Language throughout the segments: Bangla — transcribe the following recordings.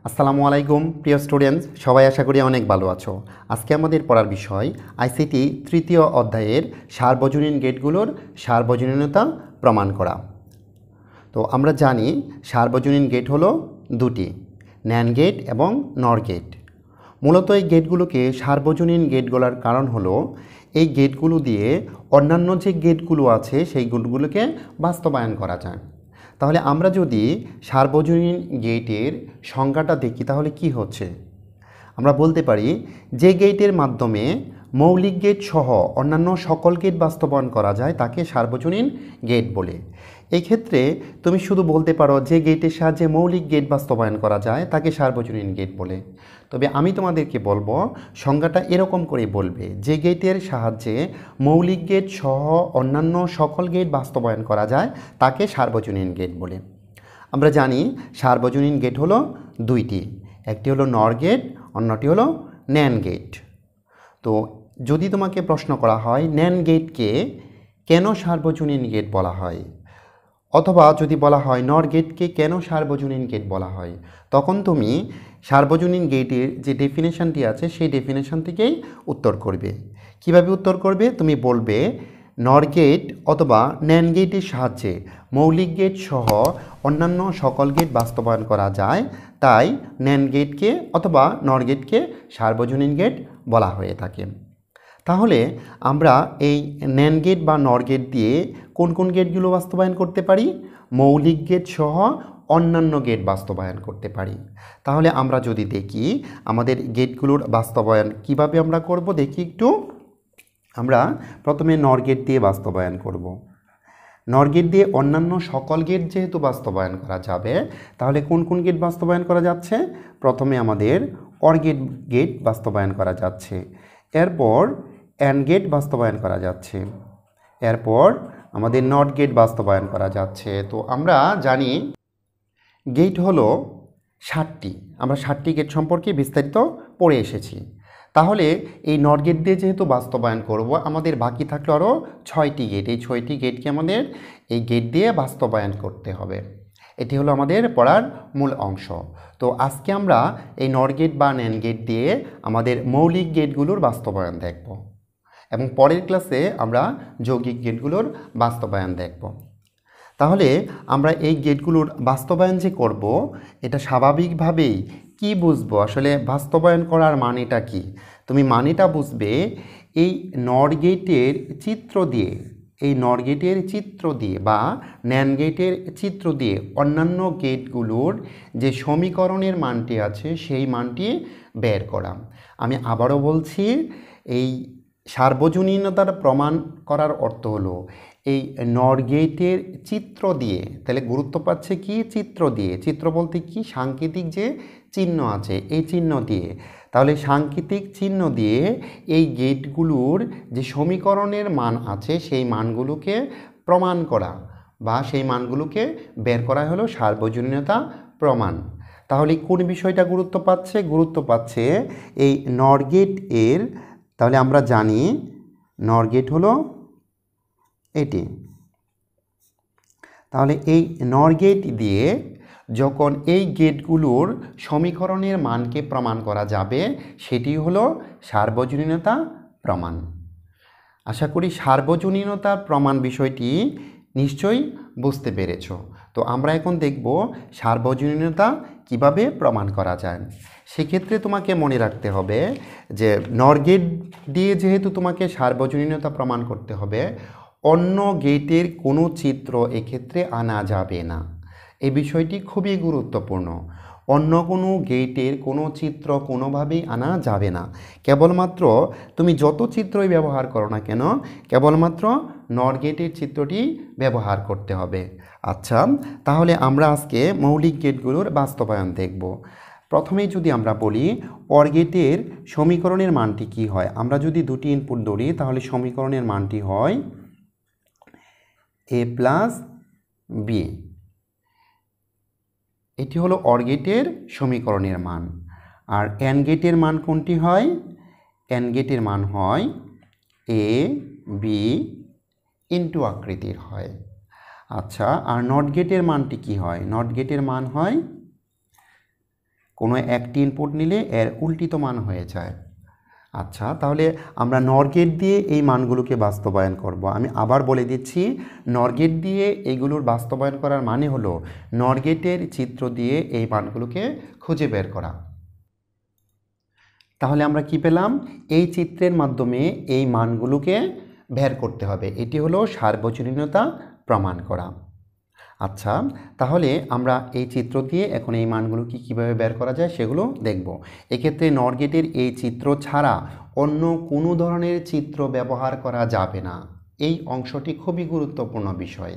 আসসালামু আলাইকুম প্রিয় স্টুডেন্টস, সবাই আশা করি অনেক ভালো আছো। আজকে আমাদের পড়ার বিষয় আইসিটি তৃতীয় অধ্যায়ের সার্বজনীন গেটগুলোর সার্বজনীনতা প্রমাণ করা। তো আমরা জানি সার্বজনীন গেট হলো দুটি, ন্যান্ড গেট এবং নর গেট। মূলত এই গেটগুলোকে সার্বজনীন গেট বলার কারণ হলো এই গেটগুলো দিয়ে অন্যান্য যে গেটগুলো আছে সেই গেটগুলোকে বাস্তবায়ন করা যায়। তাহলে আমরা যদি সার্বজনীন গেটের সংজ্ঞাটা দেখি তাহলে কি হচ্ছে, আমরা বলতে পারি যে গেটের মাধ্যমে মৌলিক গেট সহ অন্যান্য সকল গেট বাস্তবায়ন করা যায় তাকে সার্বজনীন গেট বলে। এই ক্ষেত্রে তুমি শুধু বলতে পারো যে গেটের সাহায্যে মৌলিক গেট বাস্তবায়ন করা যায় তাকে সার্বজনীন গেট বলে। তবে আমি তোমাদেরকে বলবো সংজ্ঞাটা এরকম করে বলবে, যে গেটের সাহায্যে মৌলিক গেট সহ অন্যান্য সকল গেট বাস্তবায়ন করা যায় তাকে সার্বজনীন গেট বলে। আমরা জানি সার্বজনীন গেট হলো দুইটি, একটি হলো নর গেট, অন্যটি হলো ন্যান্ড গেট। তো যদি তোমাকে প্রশ্ন করা হয় ন্যান্ড গেটকে কেন সার্বজনীন গেট বলা হয়, অথবা যদি বলা হয় নর গেটকে কেন সার্বজনীন গেট বলা হয়, তখন তুমি সার্বজনীন গেটের যে ডেফিনেশনটি আছে সেই ডেফিনেশন থেকেই উত্তর করবে। কিভাবে উত্তর করবে? তুমি বলবে নর গেট অথবা ন্যান্ড গেটের সাহায্যে মৌলিক গেট সহ অন্যান্য সকল গেট বাস্তবায়ন করা যায়, তাই ন্যান্ড গেটকে অথবা নর গেটকে সার্বজনীন গেট বলা হয়ে থাকে। তাহলে আমরা এই ন্যান্ড গেট বা নর গেট দিয়ে কোন কোন গেটগুলো বাস্তবায়ন করতে পারি? মৌলিক গেট সহ অন্যান্য গেট বাস্তবায়ন করতে পারি। তাহলে আমরা যদি দেখি আমাদের গেটগুলোর বাস্তবায়ন কিভাবে আমরা করব, দেখি একটু। আমরা প্রথমে নর গেট দিয়ে বাস্তবায়ন করব। নর গেট দিয়ে অন্যান্য সকল গেট যেহেতু বাস্তবায়ন করা যাবে, তাহলে কোন কোন গেট বাস্তবায়ন করা যাচ্ছে? প্রথমে আমাদের অর গেট বাস্তবায়ন করা যাচ্ছে, এরপর অ্যান্ড গেট বাস্তবায়ন করা যাচ্ছে, এরপর আমাদের নট গেট বাস্তবায়ন করা যাচ্ছে। তো আমরা জানি গেট হলো 60টি, আমরা 60টি গেট সম্পর্কে বিস্তারিত পড়ে এসেছি। তাহলে এই নট গেট দিয়ে যেহেতু বাস্তবায়ন করব, আমাদের বাকি থাকলো আরও 6টি গেট। এই 6টি গেটকে আমাদের এই গেট দিয়ে বাস্তবায়ন করতে হবে। এটি হলো আমাদের পড়ার মূল অংশ। তো আজকে আমরা এই নর গেট বা ন্যান্ড গেট দিয়ে আমাদের মৌলিক গেটগুলোর বাস্তবায়ন দেখব এবং পরের ক্লাসে আমরা যৌগিক গেটগুলোর বাস্তবায়ন দেখব। তাহলে আমরা এই গেটগুলোর বাস্তবায়ন যে করব, এটা স্বাভাবিকভাবেই কি বুঝবো আসলে বাস্তবায়ন করার মানেটা কি? তুমি মানেটা বুঝবে এই নর গেটের চিত্র দিয়ে, এই নর গেটের চিত্র দিয়ে বা ন্যান্ড গেটের চিত্র দিয়ে অন্যান্য গেটগুলোর যে সমীকরণের মানটি আছে সেই মানটি বের করা। আমি আবারও বলছি, এই সার্বজনীনতার প্রমাণ করার অর্থ হলো এই নর গেটের চিত্র দিয়ে, তাহলে গুরুত্ব পাচ্ছে কি? চিত্র দিয়ে। চিত্র বলতে কি? সাংকেতিক যে চিহ্ন আছে এই চিহ্ন দিয়ে। তাহলে সাংকেতিক চিহ্ন দিয়ে এই গেটগুলোর যে সমীকরণের মান আছে সেই মানগুলোকে প্রমাণ করা বা সেই মানগুলোকে বের করা হলো সার্বজনীনতা প্রমাণ। তাহলে কোন বিষয়টা গুরুত্ব পাচ্ছে? গুরুত্ব পাচ্ছে এই নর গেট এর। তাহলে আমরা জানি নর গেট হলো এটি। তাহলে এই নর গেট দিয়ে যখন এই গেটগুলোর সমীকরণের মানকে প্রমাণ করা যাবে, সেটি হলো সার্বজনীনতা প্রমাণ। আশা করি সার্বজনীনতার প্রমাণ বিষয়টি নিশ্চয়ই বুঝতে পেরেছ। তো আমরা এখন দেখব সার্বজনীনতা কিভাবে প্রমাণ করা যায়। সেক্ষেত্রে তোমাকে মনে রাখতে হবে যে নর গেট দিয়ে যেহেতু তোমাকে সার্বজনীনতা প্রমাণ করতে হবে, অন্য গেটের কোনো চিত্র এক্ষেত্রে আনা যাবে না। এই বিষয়টি খুবই গুরুত্বপূর্ণ। অন্য কোনো গেটের কোনো চিত্র কোনোভাবেই আনা যাবে না। কেবলমাত্র তুমি যত চিত্রই ব্যবহার করো না কেন, কেবলমাত্র নর গেটের চিত্রটি ব্যবহার করতে হবে। আচ্ছা, তাহলে আমরা আজকে মৌলিক গেটগুলোর বাস্তবায়ন দেখব। প্রথমেই যদি আমরা বলি অর গেটের সমীকরণের মানটি কি হয়, আমরা যদি দুটি ইনপুট ধরি তাহলে সমীকরণের মানটি হয় a প্লাস বি। এটি হলো অর গেটের সমীকরণের মান। আর অ্যান্ড গেটের মান কোনটি হয়? অ্যান্ড গেটের মান হয় এ বি ইন্টু আকৃতির হয়। আচ্ছা, আর নট গেটের মানটি কি হয়? নট গেটের মান হয় কোনো একটি ইনপুট নিলে এর উল্টিত মান হয়ে যায়। আচ্ছা, তাহলে আমরা নর গেট দিয়ে এই মানগুলোকে বাস্তবায়ন করব। আমি আবার বলে দিচ্ছি, নর গেট দিয়ে এইগুলোর বাস্তবায়ন করার মানে হলো নর গেটের চিত্র দিয়ে এই মানগুলোকে খুঁজে বের করা। তাহলে আমরা কি পেলাম? এই চিত্রের মাধ্যমে এই মানগুলোকে বের করতে হবে। এটি হলো সার্বজনীনতা প্রমাণ করা। আচ্ছা, তাহলে আমরা এই চিত্র দিয়ে এখন এই মানগুলো কীভাবে বের করা যায় সেগুলো দেখব। এক্ষেত্রে নর গেটের এই চিত্র ছাড়া অন্য কোনো ধরনের চিত্র ব্যবহার করা যাবে না। এই অংশটি খুবই গুরুত্বপূর্ণ বিষয়।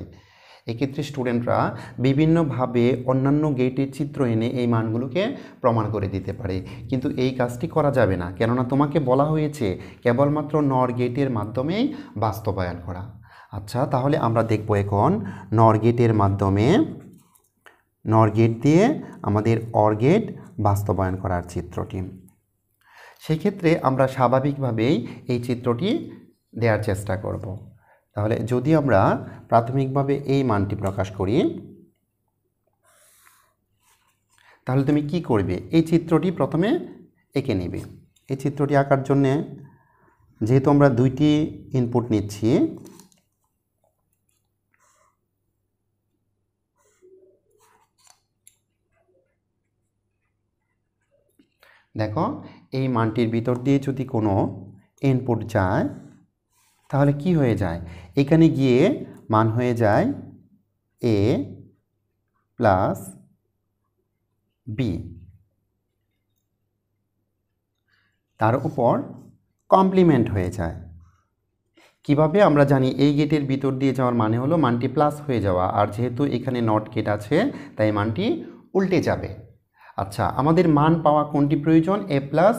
এক্ষেত্রে স্টুডেন্টরা বিভিন্নভাবে অন্যান্য গেটের চিত্র এনে এই মানগুলোকে প্রমাণ করে দিতে পারে, কিন্তু এই কাজটি করা যাবে না, কেননা তোমাকে বলা হয়েছে কেবলমাত্র নর গেটের মাধ্যমেই বাস্তবায়ন করা। আচ্ছা, তাহলে আমরা দেখব এখন নর গেটের মাধ্যমে নর গেট দিয়ে আমাদের অর গেট বাস্তবায়ন করার চিত্রটি। সেক্ষেত্রে আমরা স্বাভাবিকভাবেই এই চিত্রটি দেওয়ার চেষ্টা করব। তাহলে যদি আমরা প্রাথমিকভাবে এই মানটি প্রকাশ করি, তাহলে তুমি কি করবে? এই চিত্রটি প্রথমে এঁকে নেবে। এই চিত্রটি আঁকার জন্যে যেহেতু আমরা দুইটি ইনপুট নিচ্ছি, দেখো এই মানটির ভিতর দিয়ে যদি কোনো ইনপুট যায় তাহলে কি হয়ে যায়? এখানে গিয়ে মান হয়ে যায় a প্লাস বি, তার উপর কমপ্লিমেন্ট হয়ে যায়। কিভাবে? আমরা জানি এই গেটের ভিতর দিয়ে যাওয়ার মানে হলো মানটি প্লাস হয়ে যাওয়া, আর যেহেতু এখানে নট গেট আছে তাই মানটি উল্টে যাবে। আচ্ছা, আমাদের মান পাওয়া কোনটি প্রয়োজন? a প্লাস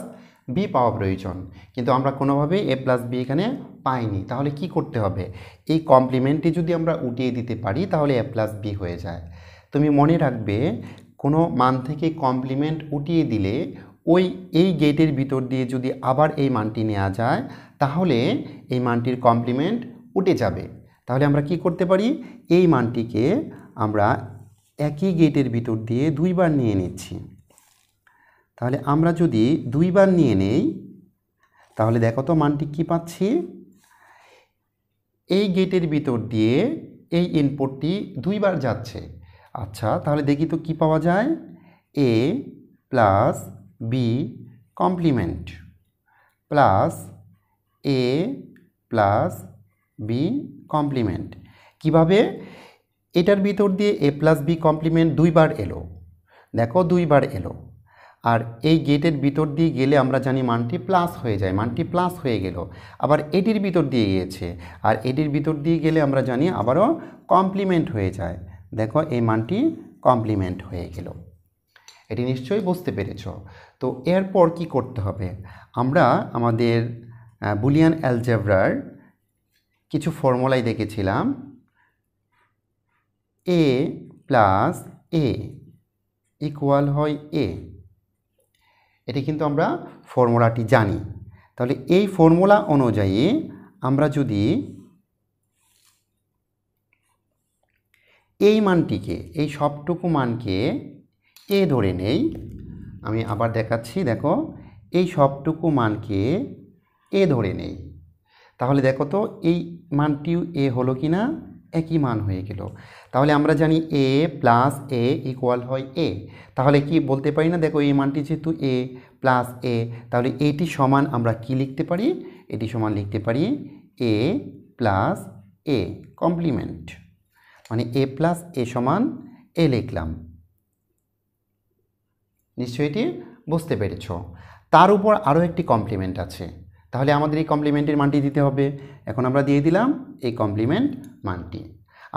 বি পাওয়া প্রয়োজন, কিন্তু আমরা কোনোভাবেই a প্লাস বি এখানে পাইনি। তাহলে কি করতে হবে? এই কমপ্লিমেন্টটি যদি আমরা উঠিয়ে দিতে পারি তাহলে a প্লাস বি হয়ে যায়। তুমি মনে রাখবে, কোনো মান থেকে কমপ্লিমেন্ট উঠিয়ে দিলে এই গেটের ভিতর দিয়ে যদি আবার এই মানটি নেওয়া যায় তাহলে এই মানটির কমপ্লিমেন্ট উঠে যাবে। তাহলে আমরা কি করতে পারি? এই মানটিকে আমরা একই গেটের ভিতর দিয়ে দুইবার নিয়ে নিচ্ছি। তাহলে আমরা যদি দুইবার নিয়ে নেই তাহলে দেখো তো মানটি কি পাচ্ছি? এই গেটের ভিতর দিয়ে এই ইনপুটটি দুইবার যাচ্ছে। আচ্ছা, তাহলে দেখি তো কি পাওয়া যায়? a plus b complement plus a plus b complement. কীভাবে? এটার ভিতর দিয়ে a প্লাস বি কমপ্লিমেন্ট দুইবার এলো, দেখো দুইবার এলো, আর এই গেটের ভিতর দিয়ে গেলে আমরা জানি মানটি প্লাস হয়ে যায়, মানটি প্লাস হয়ে গেল। আবার এটির ভিতর দিয়ে গিয়েছে, আর এটির ভিতর দিয়ে গেলে আমরা জানি আবারও কমপ্লিমেন্ট হয়ে যায়। দেখো এই মানটি কমপ্লিমেন্ট হয়ে গেল। এটি নিশ্চয়ই বুঝতে পেরেছ। তো এরপর কি করতে হবে? আমরা আমাদের বুলিয়ান অ্যালজেব্রার কিছু ফর্মুলাই দেখেছিলাম। a প্লাস a ইকুয়াল হয় a, এটি কিন্তু আমরা ফর্মুলাটি জানি। তাহলে এই ফর্মুলা অনুযায়ী আমরা যদি এই মানটিকে, এই সবটুকু মানকে a ধরে নেই, আমি আবার দেখাচ্ছি, দেখো এই সবটুকু মানকে a ধরে নেই, তাহলে দেখো তো এই মানটিও a হলো কি না? একই মান হয়ে গেল। তাহলে আমরা জানি a প্লাস a ইকুয়াল হয় a। তাহলে কি বলতে পারি না? দেখো এই মানটি যেহেতু a প্লাস a, তাহলে এটি সমান আমরা কি লিখতে পারি? এটি সমান লিখতে পারি a প্লাস a কমপ্লিমেন্ট, মানে a প্লাস a সমান a লিখলাম। নিশ্চয়ই এটি বুঝতে পেরেছ। তার উপর আরও একটি কমপ্লিমেন্ট আছে, তাহলে আমাদের এই কমপ্লিমেন্টের মানটি দিতে হবে। এখন আমরা দিয়ে দিলাম এই কমপ্লিমেন্ট মানটি।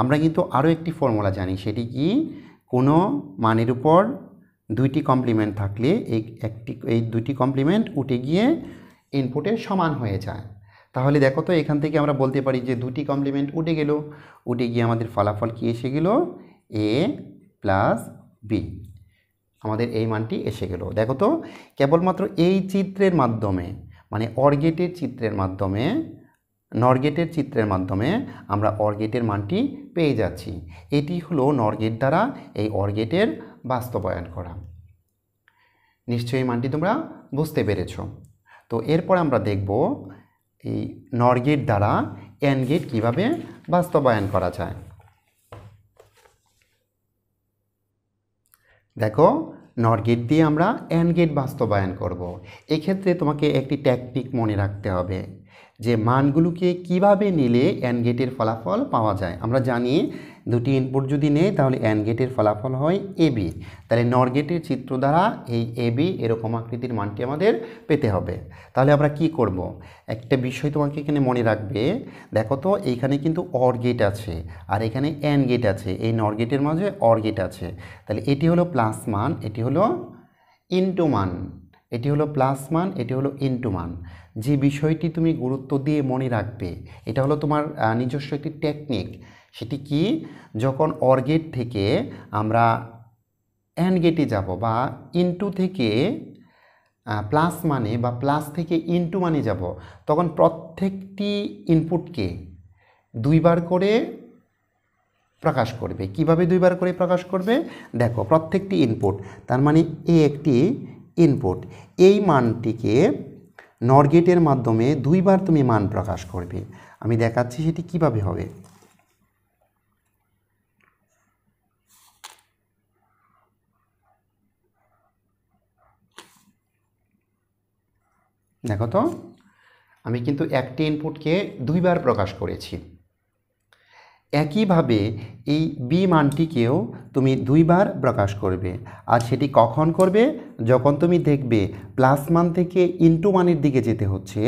আমরা কিন্তু আরও একটি ফর্মুলা জানি, সেটি কি? কোনো মানের উপর দুইটি কমপ্লিমেন্ট থাকলে এই দুইটি কমপ্লিমেন্ট উঠে গিয়ে ইনপুটের সমান হয়ে যায়। তাহলে দেখো তো এখান থেকে আমরা বলতে পারি যে দুটি কমপ্লিমেন্ট উঠে গেল, উঠে গিয়ে আমাদের ফলাফল কি এসে গেল? a প্লাস বি, আমাদের এই মানটি এসে গেল। দেখো তো কেবলমাত্র এই চিত্রের মাধ্যমে, মানে অর গেটের চিত্রের মাধ্যমে, নর গেটের চিত্রের মাধ্যমে আমরা অর গেটের মানটি পেয়ে যাচ্ছি। এটি হলো নর গেট দ্বারা এই অর গেটের বাস্তবায়ন করা। নিশ্চয়ই এই মানটি তোমরা বুঝতে পেরেছ। তো এরপর আমরা দেখব এই নর গেট দ্বারা অ্যান্ড গেট কীভাবে বাস্তবায়ন করা যায়। দেখো, নর গেট দিয়ে আমরা অ্যান্ড গেট বাস্তবায়ন করব। এক্ষেত্রে তোমাকে একটি টেকনিক মনে রাখতে হবে যে মানগুলোকে কিভাবে নিলে অ্যান্ড গেটের ফলাফল পাওয়া যায়। আমরা জানি দুটি ইনপুট যদি নেই তাহলে অ্যান্ড গেটের ফলাফল হয় এবি। তাহলে নর গেটের চিত্র দ্বারা এই এবি এরকম আকৃতির মানটি আমাদের পেতে হবে। তাহলে আমরা কি করব, একটা বিষয় তোমাকে এখানে মনে রাখবে। দেখো তো, এইখানে কিন্তু অর গেট আছে আর এখানে অ্যান্ড গেট আছে, এই নর গেটের মাঝে অর গেট আছে। তাহলে এটি হলো প্লাস মান, এটি হলো ইনটু মান, এটি হলো প্লাস মান, এটি হলো ইনটু মান। যে বিষয়টি তুমি গুরুত্ব দিয়ে মনে রাখবে, এটা হলো তোমার নিজস্ব একটি টেকনিক। সেটি কি, যখন অর গেট থেকে আমরা অ্যান্ড গেটে যাব বা ইনটু থেকে প্লাস মানে বা প্লাস থেকে ইনটু মানে যাব, তখন প্রত্যেকটি ইনপুটকে দুইবার করে প্রকাশ করবে। কিভাবে দুইবার করে প্রকাশ করবে? দেখো, প্রত্যেকটি ইনপুট, তার মানে এ একটি ইনপুট, এই মানটিকে নর গেটের মাধ্যমে দুইবার তুমি মান প্রকাশ করবে। আমি দেখাচ্ছি সেটি কিভাবে হবে। দেখো তো, আমি কিন্তু একটি ইনপুটকে দুইবার প্রকাশ করেছি। একইভাবে এই বি মানটিকেও তুমি দুইবার প্রকাশ করবে। আর সেটি কখন করবে? যখন তুমি দেখবে প্লাস মান থেকে ইনটু মানের দিকে যেতে হচ্ছে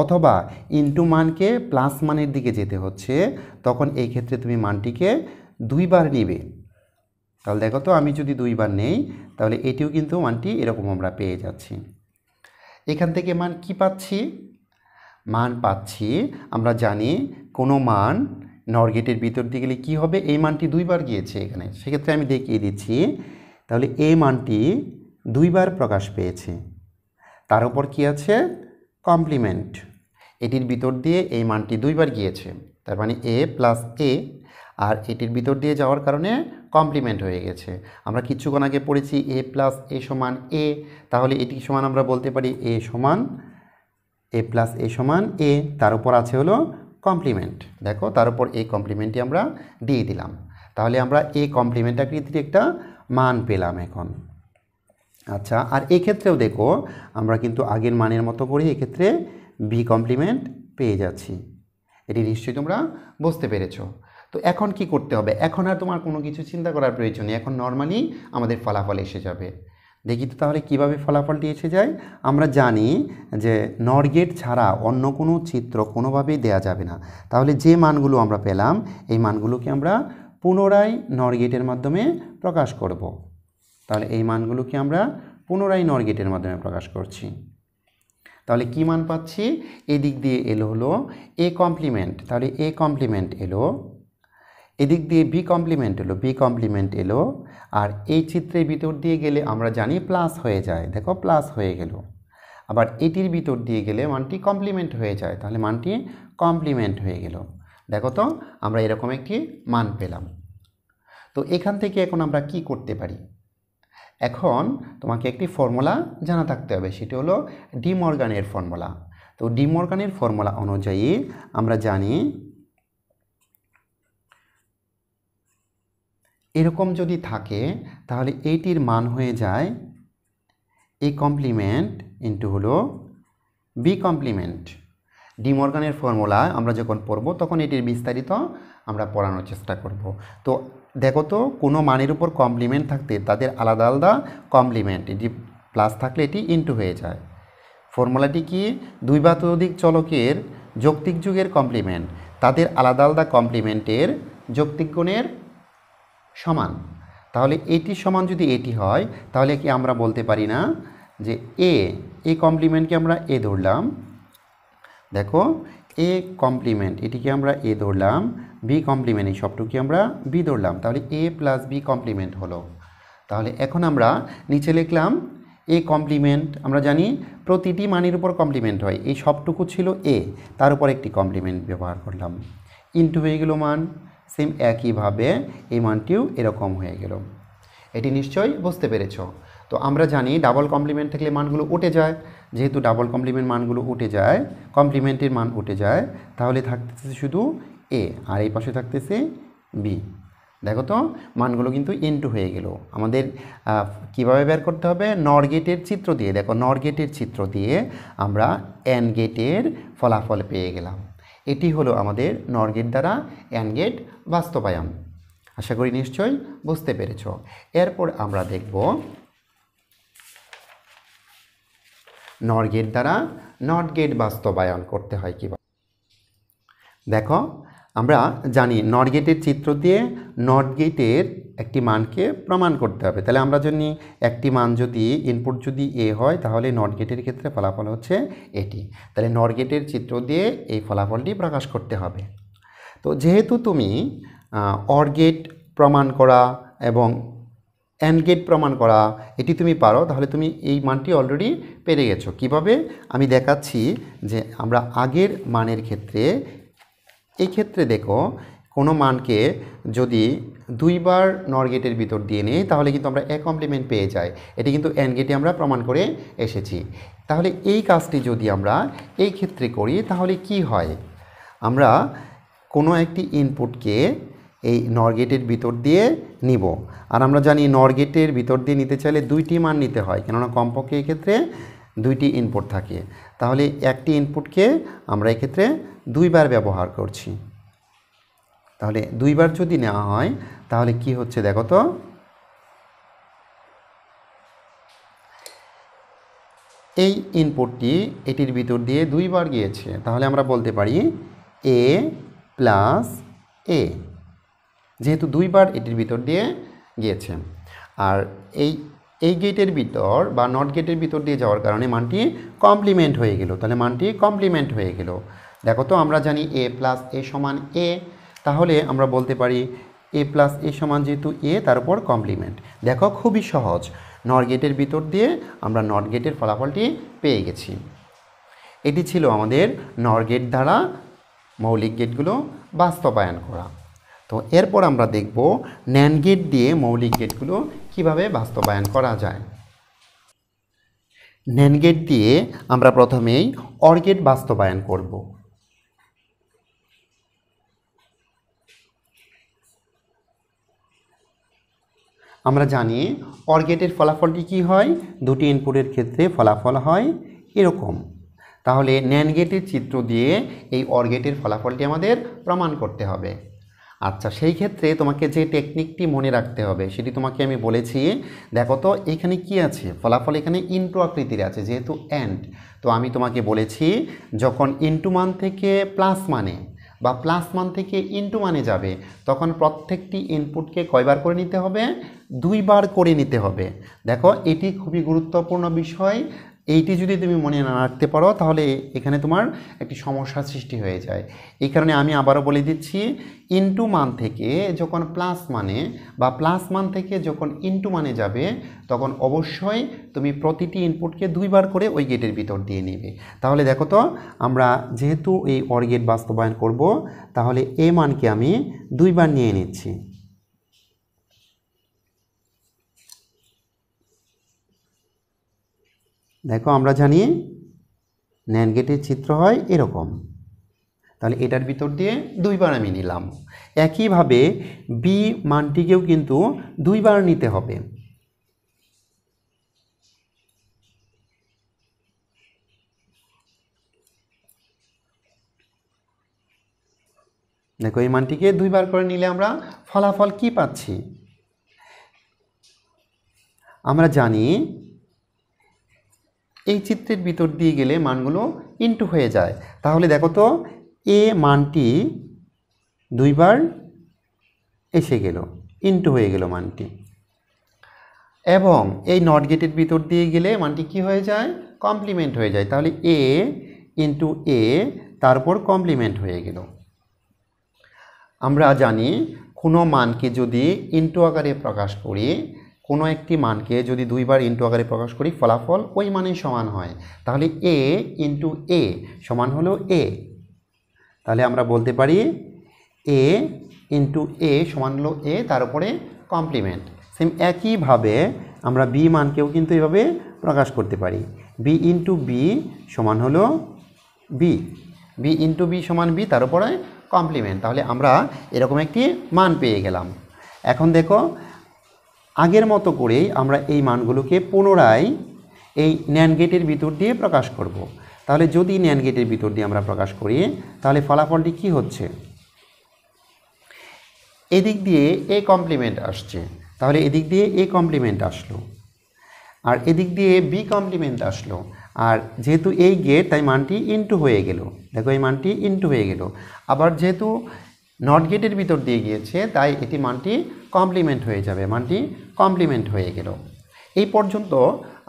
অথবা ইনটু মানকে প্লাস মানের দিকে যেতে হচ্ছে, তখন এই ক্ষেত্রে তুমি মানটিকে দুইবার নিবে। তাহলে দেখো তো, আমি যদি দুইবার নেই তাহলে এটিও কিন্তু মানটি এরকম আমরা পেয়ে যাচ্ছি। এখান থেকে মান কি পাচ্ছি? মান পাচ্ছি, আমরা জানি কোনো মান নর গেটের ভিতর দিয়ে গেলে কী হবে, এই মানটি দুইবার গিয়েছে এখানে, সেক্ষেত্রে আমি দেখিয়ে দিচ্ছি। তাহলে এই মানটি দুইবার প্রকাশ পেয়েছে, তার উপর কি আছে? কমপ্লিমেন্ট। এটির ভিতর দিয়ে এই মানটি দুইবার গিয়েছে, তার মানে এ প্লাস এ, আর এটির ভিতর দিয়ে যাওয়ার কারণে কমপ্লিমেন্ট হয়ে গেছে। আমরা কিছুক্ষণ আগে পড়েছি এ প্লাস এ সমান এ, তাহলে এটি সমান আমরা বলতে পারি এ সমান এ প্লাস এ সমান এ, তার উপর আছে হলো কমপ্লিমেন্ট। দেখো, তার উপর এই কমপ্লিমেন্টটি আমরা দিয়ে দিলাম, তাহলে আমরা এই কমপ্লিমেন্ট আকৃতির একটা মান পেলাম এখন। আচ্ছা, আর এক্ষেত্রেও দেখো, আমরা কিন্তু আগের মানের মতো করে এক্ষেত্রে বি কমপ্লিমেন্ট পেয়ে যাচ্ছি। এটি নিশ্চয়ই তোমরা বুঝতে পেরেছ। তো এখন কি করতে হবে? এখন আর তোমার কোনো কিছু চিন্তা করার প্রয়োজন নেই, এখন নর্মালি আমাদের ফলাফল এসে যাবে। দেখি তো তাহলে কীভাবে ফলাফলটি এসে যায়। আমরা জানি যে নর গেট ছাড়া অন্য কোনো চিত্র কোনোভাবেই দেয়া যাবে না। তাহলে যে মানগুলো আমরা পেলাম এই মানগুলোকে আমরা পুনরায় নর গেটের মাধ্যমে প্রকাশ করব। তাহলে এই মানগুলোকে আমরা পুনরায় নর গেটের মাধ্যমে প্রকাশ করছি। তাহলে কি মান পাচ্ছি? এদিক দিয়ে এলো হলো এ কমপ্লিমেন্ট, তাহলে এ কমপ্লিমেন্ট এলো, এদিক দিয়ে বি কমপ্লিমেন্ট এলো, বি কমপ্লিমেন্ট এলো, আর এই চিত্রের ভিতর দিয়ে গেলে আমরা জানি প্লাস হয়ে যায়। দেখো, প্লাস হয়ে গেল। আবার এটির ভিতর দিয়ে গেলে মানটি কমপ্লিমেন্ট হয়ে যায়, তাহলে মানটি কমপ্লিমেন্ট হয়ে গেল। দেখো তো, আমরা এরকম একটি মান পেলাম। তো এখান থেকে এখন আমরা কি করতে পারি? এখন তোমাকে একটি ফর্মুলা জানা থাকতে হবে, সেটি হলো ডি মর্গানের ফর্মুলা। তো ডি মর্গানের ফর্মুলা অনুযায়ী আমরা জানি এরকম যদি থাকে তাহলে এইটির মান হয়ে যায় এ কমপ্লিমেন্ট ইন্টু হলো বি কমপ্লিমেন্ট। ডি মর্গানের ফর্মুলা আমরা যখন পড়ব তখন এটির বিস্তারিত আমরা পড়ানোর চেষ্টা করব। তো দেখো তো, কোনো মানের উপর কমপ্লিমেন্ট থাকতে তাদের আলাদা আলাদা কমপ্লিমেন্ট, এটি প্লাস থাকলে এটি ইন্টু হয়ে যায়। ফর্মুলাটি কি? দুই বা ততোধিক চলকের যৌক্তিক যুগের কমপ্লিমেন্ট তাদের আলাদা আলাদা কমপ্লিমেন্টের যৌক্তিক গুণের সমান। তাহলে এটি সমান যদি এটি হয় তাহলে কি আমরা বলতে পারি না যে এ কমপ্লিমেন্টকে আমরা এ ধরলাম, দেখো এ কমপ্লিমেন্ট এটিকে আমরা এ ধরলাম, বি কমপ্লিমেন্ট এই সবটুকি আমরা বি ধরলাম, তাহলে এ প্লাস বি কমপ্লিমেন্ট হলো। তাহলে এখন আমরা নিচে লিখলাম এ কমপ্লিমেন্ট, আমরা জানি প্রতিটি মানের উপর কমপ্লিমেন্ট হয়, এই সবটুকু ছিল এ, তার উপর একটি কমপ্লিমেন্ট ব্যবহার করলাম, ইন্টু হয়ে গেল মান। সেম একইভাবে এই মানটিও এরকম হয়ে গেল। এটি নিশ্চয়ই বুঝতে পেরেছ। তো আমরা জানি ডাবল কমপ্লিমেন্ট থাকলে মানগুলো উঠে যায়, যেহেতু ডাবল কমপ্লিমেন্ট মানগুলো উঠে যায়, কমপ্লিমেন্টের মান উঠে যায়, তাহলে থাকতেছে শুধু এ আর এই পাশে থাকতেছে বি। দেখো তো মানগুলো কিন্তু ইনটু হয়ে গেল। আমাদের কিভাবে বের করতে হবে? নর গেটের চিত্র দিয়ে। দেখো নর গেটের চিত্র দিয়ে আমরা অ্যান্ড গেটের ফলাফল পেয়ে গেলাম। এটি হলো আমাদের নর গেট দ্বারা অ্যান্ড গেট বাস্তবায়ন। আশা করি নিশ্চয়ই বুঝতে পেরেছ। এরপর আমরা দেখব নর গেট দ্বারা নট গেট বাস্তবায়ন করতে হয় কীভাবে। দেখো আমরা জানি নট গেটের চিত্র দিয়ে নট গেটের একটি মানকে প্রমাণ করতে হবে। তাহলে আমরা জানি একটি মান যদি ইনপুট যদি এ হয় তাহলে নট গেটের ক্ষেত্রে ফলাফল হচ্ছে এটি। তাহলে নট গেটের চিত্র দিয়ে এই ফলাফলটি প্রকাশ করতে হবে। তো যেহেতু তুমি অর গেট প্রমাণ করা এবং অ্যান্ড গেট প্রমাণ করা এটি তুমি পারো, তাহলে তুমি এই মানটি অলরেডি পেরে গেছো। কিভাবে আমি দেখাচ্ছি যে আমরা আগের মানের ক্ষেত্রে, এই ক্ষেত্রে দেখো কোনো মানকে যদি দুইবার নর গেটের ভিতর দিয়ে নিই তাহলে কিন্তু আমরা এ কমপ্লিমেন্ট পেয়ে যাই। এটি কিন্তু অ্যান্ড গেটে আমরা প্রমাণ করে এসেছি। তাহলে এই কাজটি যদি আমরা এই ক্ষেত্রে করি তাহলে কি হয়? আমরা কোনো একটি ইনপুটকে এই নর গেটের ভিতর দিয়ে নিব, আর আমরা জানি নর গেটের ভিতর দিয়ে নিতে চাইলে দুইটি মান নিতে হয়, কেননা কমপক্ষে এক্ষেত্রে দুইটি ইনপুট থাকে। তাহলে একটি ইনপুটকে আমরা এক্ষেত্রে দুইবার ব্যবহার করছি। তাহলে দুইবার যদি নেওয়া হয় তাহলে কি হচ্ছে দেখো তো, এই ইনপুটটি এটির ভিতর দিয়ে দুইবার গিয়েছে, তাহলে আমরা বলতে পারি এ প্লাস এ, যেহেতু দুইবার এটির ভিতর দিয়ে গিয়েছে। আর এই গেটের ভিতর বা নট গেটের ভিতর দিয়ে যাওয়ার কারণে মানটি কমপ্লিমেন্ট হয়ে গেল। তাহলে মানটি কমপ্লিমেন্ট হয়ে গেল। দেখো তো আমরা জানি এ প্লাস এ সমান এ, তাহলে আমরা বলতে পারি এ প্লাস এ সমান যেহেতু এ তার উপর কমপ্লিমেন্ট। দেখো খুবই সহজ, নট গেটের ভিতর দিয়ে আমরা নট গেটের ফলাফলটি পেয়ে গেছি। এটি ছিল আমাদের নর গেট দ্বারা মৌলিক গেটগুলো বাস্তবায়ন করা। তো এরপর আমরা দেখব ন্যান্ড গেট দিয়ে মৌলিক গেটগুলো কিভাবে বাস্তবায়ন করা যায়। ন্যান্ড গেট দিয়ে আমরা প্রথমেই অর গেট বাস্তবায়ন করব। আমরা জানি অর গেটের ফলাফলটি কি হয়, দুটি ইনপুটের ক্ষেত্রে ফলাফল হয় এরকম। তাহলে ন্যান্ড গেটের চিত্র দিয়ে এই অর গেটের ফলাফলটি আমাদের প্রমাণ করতে হবে। আচ্ছা, সেই ক্ষেত্রে তোমাকে যে টেকনিকটি মনে রাখতে হবে সেটি তোমাকে আমি বলেছি। দেখো তো এখানে কি আছে, ফলাফল এখানে ইনটু আকৃতির আছে যেহেতু অ্যান্ড। তো আমি তোমাকে বলেছি যখন ইনটু মান থেকে প্লাস মানে বা প্লাস মান থেকে ইনটু মানে যাবে তখন প্রত্যেকটি ইনপুটকে কয়বার করে নিতে হবে? দুইবার করে নিতে হবে। দেখো এটি খুবই গুরুত্বপূর্ণ বিষয়। এইটি যদি তুমি মনে না রাখতে পারো তাহলে এখানে তোমার একটি সমস্যার সৃষ্টি হয়ে যায়। এই কারণে আমি আবারও বলে দিচ্ছি, ইনটু মান থেকে যখন প্লাস মানে বা প্লাস মান থেকে যখন ইনটু মানে যাবে তখন অবশ্যই তুমি প্রতিটি ইনপুটকে দুইবার করে ওই গেটের ভিতর দিয়ে নেবে। তাহলে দেখো তো আমরা যেহেতু এই অর গেট বাস্তবায়ন করব তাহলে এই মানকে আমি দুইবার নিয়ে নিচ্ছি। দেখো আমরা জানি ন্যান্ড গেটের চিত্র হয় এরকম। তাহলে এটার ভিতর দিয়ে দুইবার আমি নিলাম। একইভাবে বি মানটিকেও কিন্তু দুইবার নিতে হবে। দেখো এই মানটিকে দুইবার করে নিলে আমরা ফলাফল কি পাচ্ছি? আমরা জানি এই চিত্রের ভিতর দিয়ে গেলে মানগুলো ইনটু হয়ে যায়। তাহলে দেখো তো এ মানটি দুইবার এসে গেল, ইনটু হয়ে গেল মানটি, এবং এই নট গেটের ভিতর দিয়ে গেলে মানটি কি হয়ে যায়? কমপ্লিমেন্ট হয়ে যায়। তাহলে এ ইনটু এ তারপর কমপ্লিমেন্ট হয়ে গেল। আমরা জানি কোনো মানকে যদি ইনটু আকারে প্রকাশ করি, কোনো একটি মানকে যদি দুইবার ইনটু আকারে প্রকাশ করি ফলাফল ওই মানের সমান হয়। তাহলে এ ইনটু এ সমান হলো এ। তাহলে আমরা বলতে পারি এ ইনটু এ সমান হলো এ তার উপরে কমপ্লিমেন্ট। সেম একইভাবে আমরা বি মানকেও কিন্তু এভাবে প্রকাশ করতে পারি। বি ইন্টু বি সমান হলো বি, বি ইন্টু বি সমান বি, তার উপরে কমপ্লিমেন্ট। তাহলে আমরা এরকম একটি মান পেয়ে গেলাম। এখন দেখো আগের মতো করেই আমরা এই মানগুলোকে পুনরায় এই ন্যান্ড গেটের ভিতর দিয়ে প্রকাশ করব। তাহলে যদি ন্যান্ড গেটের ভিতর দিয়ে আমরা প্রকাশ করি তাহলে ফলাফলটি কি হচ্ছে, এদিক দিয়ে এ কমপ্লিমেন্ট আসছে, তাহলে এদিক দিয়ে এ কমপ্লিমেন্ট আসলো, আর এদিক দিয়ে বি কমপ্লিমেন্ট আসলো, আর যেহেতু এই গেট তাই মানটি ইনটু হয়ে গেল। দেখো এই মানটি ইনটু হয়ে গেল। আবার যেহেতু নট গেটের ভিতর দিয়ে গিয়েছে তাই এটি মানটি কমপ্লিমেন্ট হয়ে যাবে, মানটি কমপ্লিমেন্ট হয়ে গেল। এই পর্যন্ত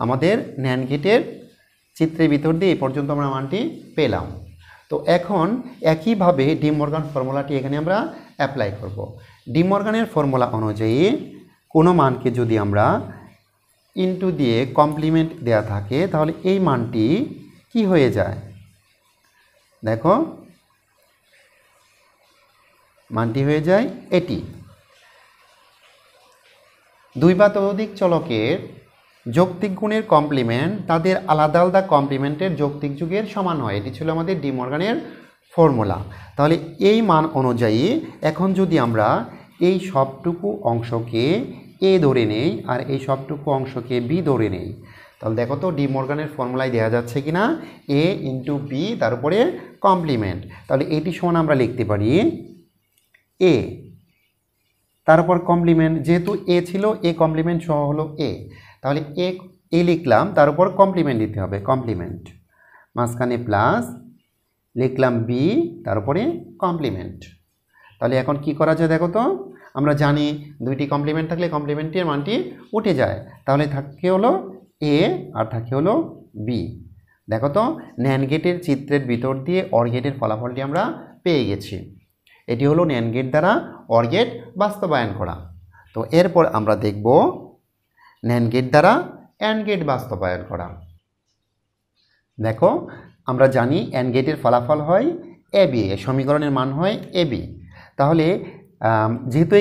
আমাদের ন্যান্ড গেটের চিত্রের ভিতর দিয়ে এই পর্যন্ত আমরা মানটি পেলাম। তো এখন একইভাবে ডি মর্গান ফর্মুলাটি এখানে আমরা অ্যাপ্লাই করব। ডি মর্গানের ফর্মুলা অনুযায়ী কোনো মানকে যদি আমরা ইনটু দিয়ে কমপ্লিমেন্ট দেয়া থাকে তাহলে এই মানটি কি হয়ে যায়, দেখো মানটি হয়ে যায় এটি। দুই বা ততোধিক চলকের যৌক্তিক গুণের কমপ্লিমেন্ট তাদের আলাদা আলাদা কমপ্লিমেন্টের যৌক্তিক যুগের সমান হয়। এটি ছিল আমাদের ডি মর্গানের ফর্মুলা। তাহলে এই মান অনুযায়ী এখন যদি আমরা এই সবটুকু অংশকে এ ধরে নেই আর এই সবটুকু অংশকে বি ধরে নেই, তাহলে দেখো তো ডি মর্গানের ফর্মুলায় দেওয়া যাচ্ছে কি না, এ ইন্টু বি তার উপরে কমপ্লিমেন্ট। তাহলে এটি সমান আমরা লিখতে পারি এ তার উপর কমপ্লিমেন্ট, যেহেতু এ ছিল এ কমপ্লিমেন্ট সহ হলো এ, তাহলে এ লিখলাম তার উপর কমপ্লিমেন্ট দিতে হবে, কমপ্লিমেন্ট মাঝখানে প্লাস লিখলাম বি তার উপরে কমপ্লিমেন্ট। তাহলে এখন কি করা যায় দেখো তো, আমরা জানি দুইটি কমপ্লিমেন্ট থাকলে কমপ্লিমেন্টের মানটি উঠে যায়, তাহলে থাকে হলো এ আর থাকে হলো বি। দেখো তো ন্যান্ড গেটের চিত্রের ভিতর দিয়ে অর গেটের ফলাফলটি আমরা পেয়ে গেছি। এটি হলো ন্যান্ড গেট দ্বারা অর গেট বাস্তবায়ন করা। তো এরপর আমরা দেখব ন্যান্ড গেট দ্বারা অ্যান্ড গেট বাস্তবায়ন করা। দেখো আমরা জানি অ্যান্ড গেটের ফলাফল হয় এ বি, সমীকরণের মান হয় এ বি। তাহলে যেহেতু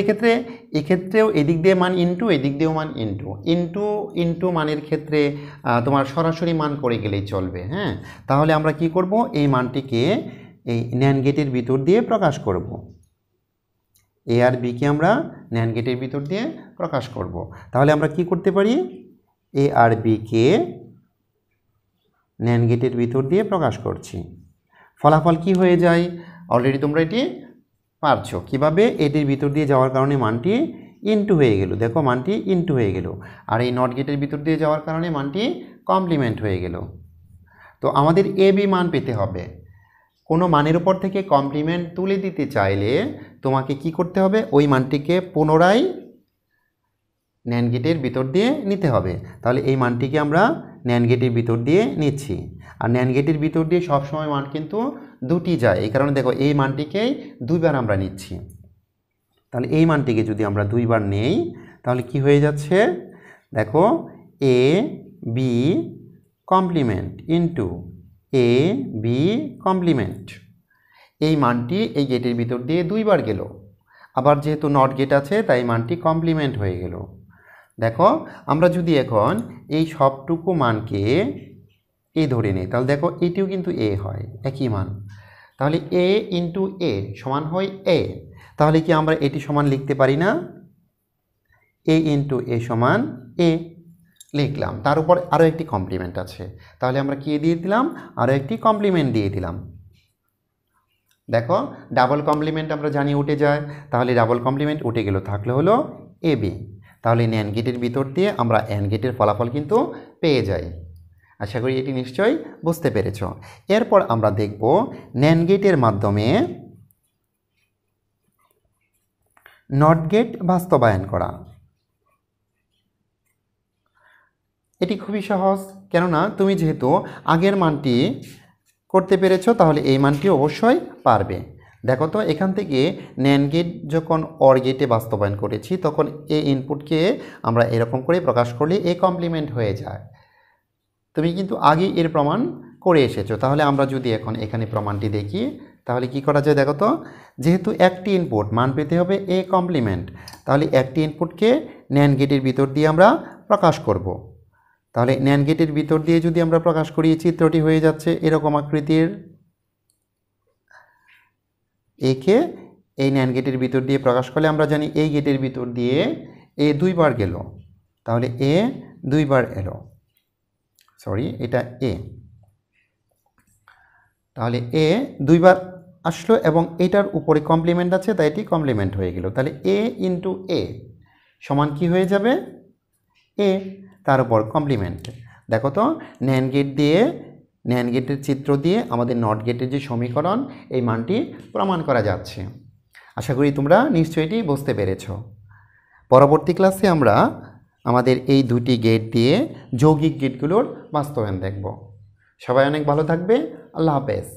এক্ষেত্রেও এদিক দিয়ে মান ইনটু এদিক দিয়েও মান ইনটু ইনটু ইনটু মানের ক্ষেত্রে তোমার সরাসরি মান করে গেলেই চলবে। হ্যাঁ, তাহলে আমরা কি করব, এই মানটিকে এই ন্যান্ড গেটের ভিতর দিয়ে প্রকাশ করব। এ আর বিকে আমরা ন্যান্ড গেটের ভিতর দিয়ে প্রকাশ করব। তাহলে আমরা কি করতে পারি, এ আর বিকে ন্যান্ড গেটের ভিতর দিয়ে প্রকাশ করছি। ফলাফল কি হয়ে যায় অলরেডি তোমরা এটি পারছো কীভাবে, এটির ভিতর দিয়ে যাওয়ার কারণে মানটি ইনটু হয়ে গেল। দেখো মানটি ইনটু হয়ে গেল, আর এই নট গেটের ভিতর দিয়ে যাওয়ার কারণে মানটি কমপ্লিমেন্ট হয়ে গেল। তো আমাদের এ বি মান পেতে হবে। কোনো মানের উপর থেকে কমপ্লিমেন্ট তুলে দিতে চাইলে তোমাকে কি করতে হবে, ওই মানটিকে পুনরায় ন্যান্ড গেটের ভিতর দিয়ে নিতে হবে। তাহলে এই মানটিকে আমরা ন্যান্ড গেটের ভিতর দিয়ে নিচ্ছি, আর ন্যান্ড গেটের ভিতর দিয়ে সবসময় মান কিন্তু দুটি যায়, এই কারণে দেখো এই মানটিকেই দুইবার আমরা নিচ্ছি। তাহলে এই মানটিকে যদি আমরা দুইবার নেই তাহলে কি হয়ে যাচ্ছে, দেখো A B complement into A B complement. এই মানটি এই গেটের ভিতর দিয়ে দুইবার গেল, আবার যেহেতু নট গেট আছে তাই মানটি কমপ্লিমেন্ট হয়ে গেল। দেখো আমরা যদি এখন এই সবটুকু মানকে এ ধরে নিই তাহলে দেখো এটিও কিন্তু এ হয়, একই মান। তাহলে এ ইন্টু এ সমান হয় এ, তাহলে কি আমরা এটি সমান লিখতে পারি না, এ ইন্টু এ সমান এ লিখলাম, তার উপর আরও একটি কমপ্লিমেন্ট আছে, তাহলে আমরা কি দিয়ে দিলাম, আরও একটি কমপ্লিমেন্ট দিয়ে দিলাম। দেখো ডাবল কমপ্লিমেন্ট আমরা জানি উঠে যায়, তাহলে ডাবল কমপ্লিমেন্ট উঠে গেল, থাকলে হলো এ বি। তাহলে ন্যান্ড গেটের ভিতর দিয়ে আমরা অ্যান্ড গেটের ফলাফল কিন্তু পেয়ে যাই। আশা করি এটি নিশ্চয়ই বুঝতে পেরেছ। এরপর আমরা দেখব ন্যান্ড গেটের মাধ্যমে নট গেট বাস্তবায়ন করা। এটি খুবই সহজ, কেননা তুমি যেহেতু আগের মানটি করতে পেরেছো তাহলে এই মানটি অবশ্যই পারবে। দেখো তো এখান থেকে ন্যান্ড গেট যখন অর গেটে বাস্তবায়ন করেছি তখন এ ইনপুটকে আমরা এরকম করে প্রকাশ করলে এ কমপ্লিমেন্ট হয়ে যায়। তুমি কিন্তু আগে এর প্রমাণ করে এসেছো, তাহলে আমরা যদি এখন এখানে প্রমাণটি দেখি তাহলে কি করা যায়, দেখো তো যেহেতু একটি ইনপুট মান পেতে হবে এ কমপ্লিমেন্ট, তাহলে একটি ইনপুটকে ন্যান্ড গেটের ভিতর দিয়ে আমরা প্রকাশ করব। তাহলে ন্যান্ড গেটের ভিতর দিয়ে যদি আমরা প্রকাশ করি, চিত্রটি হয়ে যাচ্ছে এরকম আকৃতির। একে এই ন্যান্ড গেটের ভিতর দিয়ে প্রকাশ করলে আমরা জানি এই গেটের ভিতর দিয়ে এ দুইবার গেল, তাহলে এ দুইবার এলো, সরি এটা এ, তাহলে এ দুইবার আসলো এবং এটার উপরে কমপ্লিমেন্ট আছে তাই এটি কমপ্লিমেন্ট হয়ে গেল। তাহলে এ ইন্টু এ সমান কি হয়ে যাবে? এ, তার উপর কমপ্লিমেন্ট। দেখো তো ন্যান্ড গেট দিয়ে, ন্যান্ড গেটের চিত্র দিয়ে আমাদের নট গেটের যে সমীকরণ এই মানটি প্রমাণ করা যাচ্ছে। আশা করি তোমরা নিশ্চয়ই এটি বুঝতে পেরেছ। পরবর্তী ক্লাসে আমরা আমাদের এই দুটি গেট দিয়ে যৌগিক গেটগুলোর বাস্তবায়ন দেখব। সবাই অনেক ভালো থাকবে। আল্লাহ হাফেজ।